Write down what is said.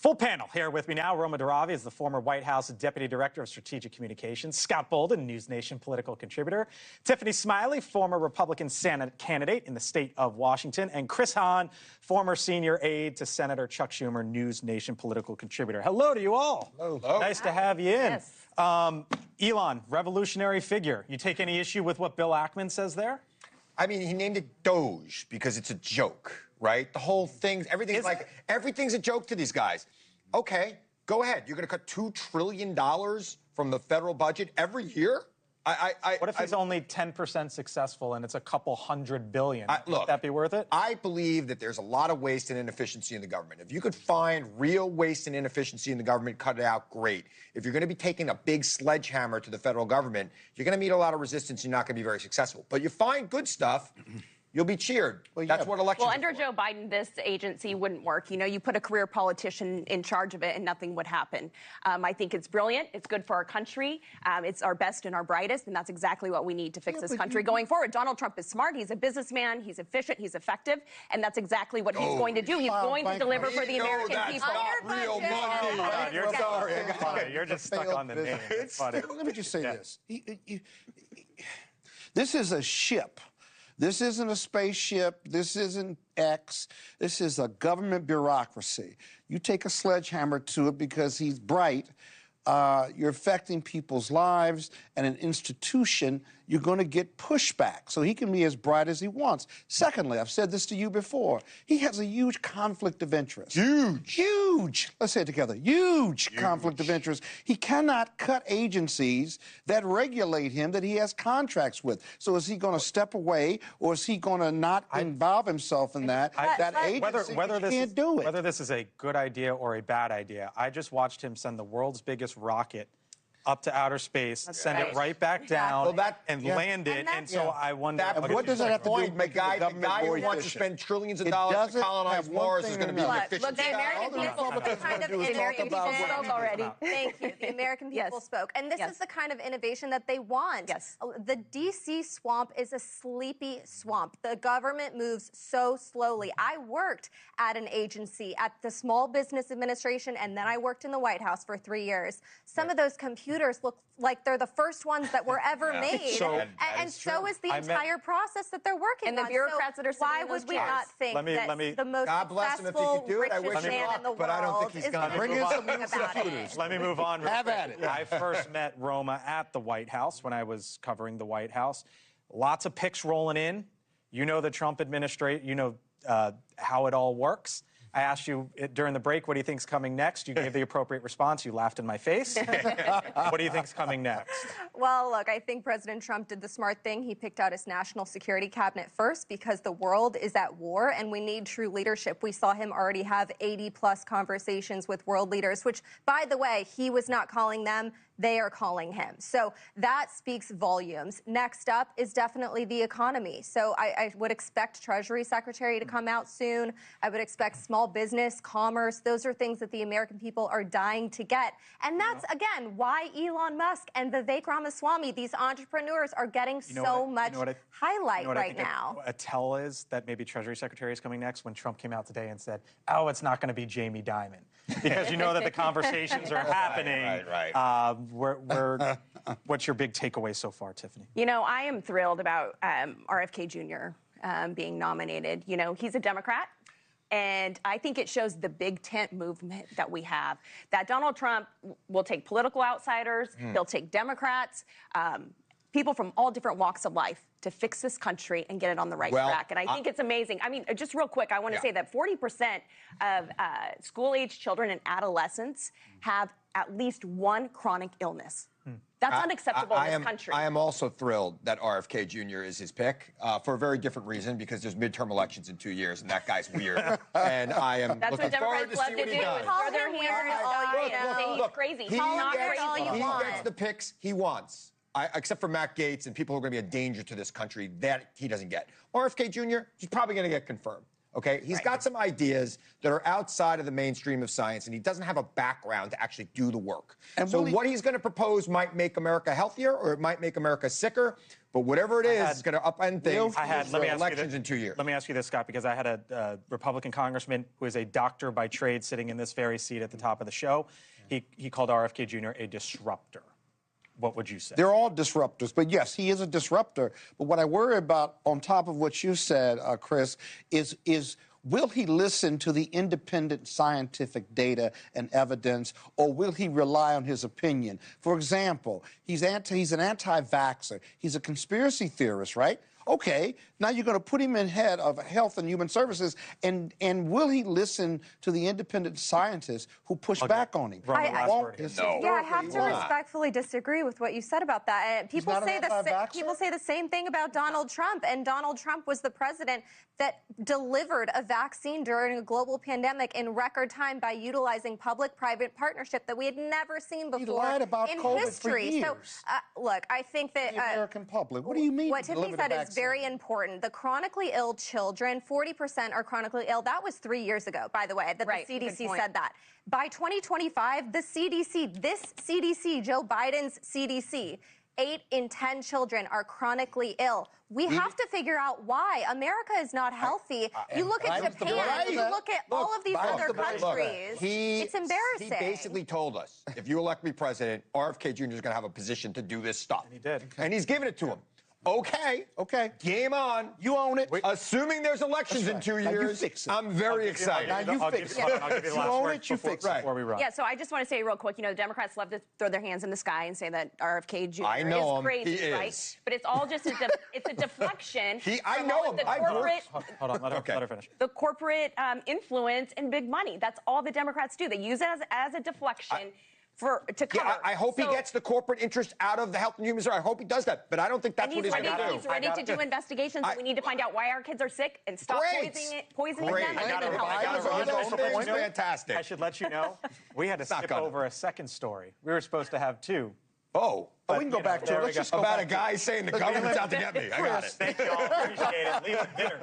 Full panel here with me now. Roma Daravi is the former White House Deputy Director of Strategic Communications. Scott Bolden, NewsNation political contributor. Tiffany Smiley, former Republican Senate candidate in the state of Washington. And Chris Hahn, former senior aide to Senator Chuck Schumer, NewsNation political contributor. Hello to you all. Hello. Nice to have you in. Yes. Elon, revolutionary figure. You take any issue with what Bill Ackman says there? I mean, he named it Doge because it's a joke, right? The whole thing, everything's a joke to these guys. Okay, go ahead. You're going to cut $2 trillion from the federal budget every year? What if he's only 10% successful and it's a couple $100 billion? Would that be worth it? I believe that there's a lot of waste and inefficiency in the government. If you could find real waste and inefficiency in the government, cut it out, great. If you're going to be taking a big sledgehammer to the federal government, you're going to meet a lot of resistance. You're not going to be very successful. But you find good stuff, you'll be cheered. Well, that's what elections Well, under Joe Biden, this agency wouldn't work. You know, you put a career politician in charge of it and nothing would happen. I think it's brilliant. It's good for our country. It's our best and our brightest, and that's exactly what we need to fix this country going forward. Donald Trump is smart. He's a businessman. He's efficient. He's effective, and that's exactly what he's going to do. He's going to deliver for the American people. Not real money. You're sorry. You're just stuck on the name. It's funny. Let me just say this. This is a ship. This isn't a spaceship. This isn't X. This is a government bureaucracy. You take a sledgehammer to it because he's bright. You're affecting people's lives, and an institution, you're going to get pushback. So he can be as bright as he wants. Secondly, I've said this to you before, he has a huge conflict of interest. Huge. Let's say it together. Huge conflict of interest. He cannot cut agencies that regulate him, that he has contracts with. So is he going to step away, or is he going to not involve himself in that agency? Can't do it. Whether this is a good idea or a bad idea, I just watched him send the world's biggest rocket up to outer space, send it right back down, and land it. And so I wonder... what does that have to do with making the government more efficient? The guy who wants to spend trillions of dollars to colonize Mars is going to be inefficient. Look, the American people spoke already. Thank you. The American people spoke. And this is the kind of innovation that they want. Yes. The D.C. swamp is a sleepy swamp. The government moves so slowly. I worked at an agency, at the Small Business Administration, and then I worked in the White House for 3 years. Some of those computers look like they're the first ones that were ever made. And so is the entire process that they're working on. And the bureaucrats that are sitting why in those would we not think that the most God bless him if he successful, could do it. I wish richest him man luck, in the but I don't think world he's is gonna going to bring do in something about it? Let me move on. Have at it. I first met Roma at the White House when I was covering the White House. Lots of pics rolling in. You know the Trump administration. You know how it all works. I asked you during the break, what do you think's coming next? You gave the appropriate response. You laughed in my face. What do you think's coming next? Well, look, I think President Trump did the smart thing. He picked out his national security cabinet first because the world is at war and we need true leadership. We saw him already have 80-plus conversations with world leaders, which, by the way, he was not calling them. They are calling him. So that speaks volumes. Next up is definitely the economy. So I would expect Treasury Secretary to come out soon. I would expect small business, commerce. Those are things that the American people are dying to get. And that's, again, why Elon Musk and Vivek Ramaswamy, these entrepreneurs, are getting so much highlight right now. A tell is that maybe Treasury Secretary is coming next when Trump came out today and said, oh, it's not going to be Jamie Dimon. Because you know that the conversations are happening. Right. What's your big takeaway so far, Tiffany? You know, I am thrilled about RFK Jr. Being nominated. You know, he's a Democrat. And I think it shows the big tent movement that we have, that Donald Trump will take political outsiders, he'll take Democrats, people from all different walks of life to fix this country and get it on the right track. And I think it's amazing. I mean, just real quick, I want to say that 40% of school-age children and adolescents have at least one chronic illness. That's unacceptable in this country. I am also thrilled that RFK Jr. is his pick for a very different reason, because there's midterm elections in 2 years, and that guy's weird. And I am looking forward to see what he does. Call him weird. He's crazy. He's not crazy. crazy. He gets the picks he wants. Except for Matt Gaetz and people who are going to be a danger to this country, that he doesn't get. RFK Jr., he's probably going to get confirmed. Okay, he's got some ideas that are outside of the mainstream of science, and he doesn't have a background to actually do the work. And so what he's going to propose might make America healthier, or it might make America sicker. But whatever it is, it's going to upend things for elections in 2 years. Let me ask you this, Scott, because I had a Republican congressman who is a doctor by trade sitting in this very seat at the top of the show. He called RFK Jr. a disruptor. What would you say? They're all disruptors, but yes, he is a disruptor. But what I worry about, on top of what you said, Chris, is will he listen to the independent scientific data and evidence, or will he rely on his opinion? For example, he's an anti-vaxxer. He's a conspiracy theorist, right? Okay, now you're going to put him in head of Health and Human Services, and will he listen to the independent scientists who push back on him? I have to respectfully disagree with what you said about that. And people say the same thing about Donald Trump, and Donald Trump was the president that delivered a vaccine during a global pandemic in record time by utilizing public-private partnership that we had never seen before he lied about in COVID history. For years. So, look, I think that the American public. What do you mean? What Tiffany said is very important. The chronically ill children, 40% are chronically ill. That was 3 years ago, by the way, that the CDC said that. By 2025, the CDC, this CDC, Joe Biden's CDC, 8 in 10 children are chronically ill. We have to figure out why. America is not healthy. You look at Japan, you look at all of these other countries. It's embarrassing. He basically told us, if you elect me president, RFK Jr. is going to have a position to do this stuff. And he did. And he's giving it to him. Okay. Game on. You own it. Assuming there's elections in 2 years, I'm very excited. Now you fix it. I'll give you the last word before we run. Yeah, so I just want to say real quick, the Democrats love to throw their hands in the sky and say that RFK Jr. is crazy, right? But it's all just it's a deflection. I know him. Hold on, let her finish. The corporate influence and big money. That's all the Democrats do. They use it as a deflection. To cover. Yeah, I hope he gets the corporate interest out of the Health and Human Services. I hope he does that, but I don't think that's what he's going to do. He's ready to do investigations. We need to find out why our kids are sick and stop poisoning them. It's fantastic. I should let you know, we had to skip over a second story. We were supposed to have 2. Oh, we can go back to it. Let's just go about a guy saying the government's out to get me. I got it. Thank you all. Appreciate it. Leave it dinner.